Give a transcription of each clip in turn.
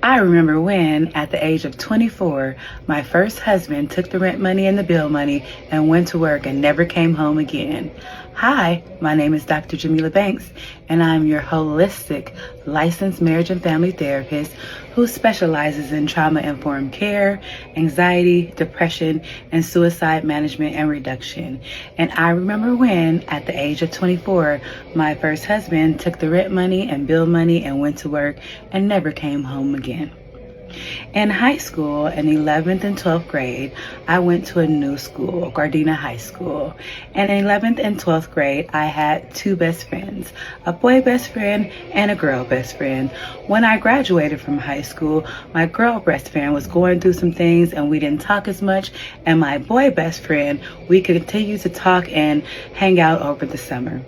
I remember when, at the age of 24, my first husband took the rent money and the bill money and went to work and never came home again. Hi, my name is Dr. Jamila Banks, and I'm your holistic licensed marriage and family therapist who specializes in trauma-informed care, anxiety, depression, and suicide management and reduction. And I remember when, at the age of 24, my first husband took the rent money and bill money and went to work and never came home again. In high school, in 11th and 12th grade, I went to a new school, Gardena High School. And in 11th and 12th grade, I had two best friends, a boy best friend and a girl best friend. When I graduated from high school, my girl best friend was going through some things and we didn't talk as much. And my boy best friend, we continued to talk and hang out over the summer.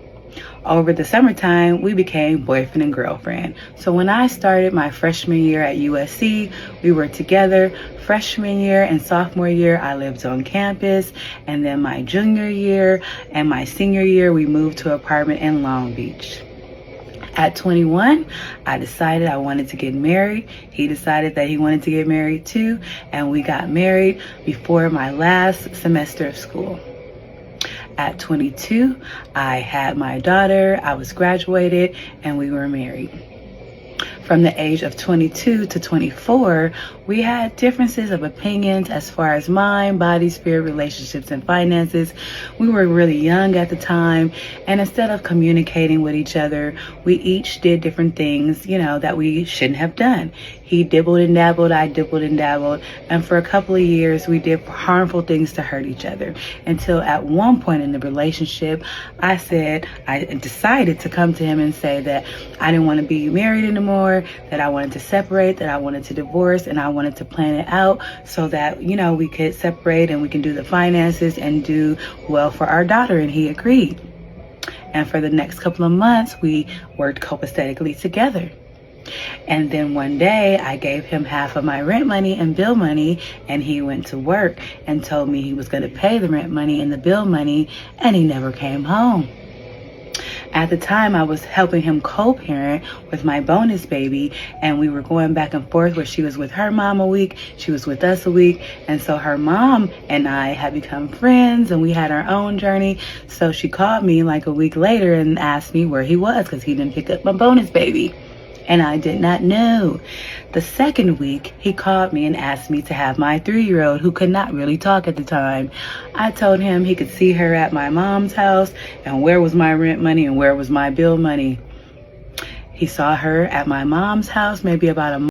Over the summertime, we became boyfriend and girlfriend. So when I started my freshman year at USC, we were together. Freshman year and sophomore year, I lived on campus. And then my junior year and my senior year, we moved to an apartment in Long Beach. At 21, I decided I wanted to get married. He decided that he wanted to get married too. And we got married before my last semester of school. At 22, I had my daughter, I was graduated, and we were married. From the age of 22 to 24, we had differences of opinions as far as mind, body, spirit, relationships, and finances. We were really young at the time, and instead of communicating with each other, we each did different things, that we shouldn't have done. He dibbled and dabbled, I dibbled and dabbled, and for a couple of years, we did harmful things to hurt each other. Until at one point in the relationship, I decided to come to him and say that I didn't want to be married anymore, that I wanted to separate, that I wanted to divorce, and I wanted to plan it out so that, we could separate and we can do the finances and do well for our daughter, and he agreed. And for the next couple of months, we worked copacetically together. And then one day I gave him half of my rent money and bill money, and he went to work and told me he was going to pay the rent money and the bill money, and he never came home. At the time, I was helping him co-parent with my bonus baby, and we were going back and forth where she was with her mom a week, she was with us a week, and so her mom and I had become friends, and we had our own journey. So she called me like a week later and asked me where he was because he didn't pick up my bonus baby. And I did not know. The second week, he called me and asked me to have my 3-year-old, who could not really talk at the time. I told him he could see her at my mom's house, and where was my rent money and where was my bill money. He saw her at my mom's house maybe about a month.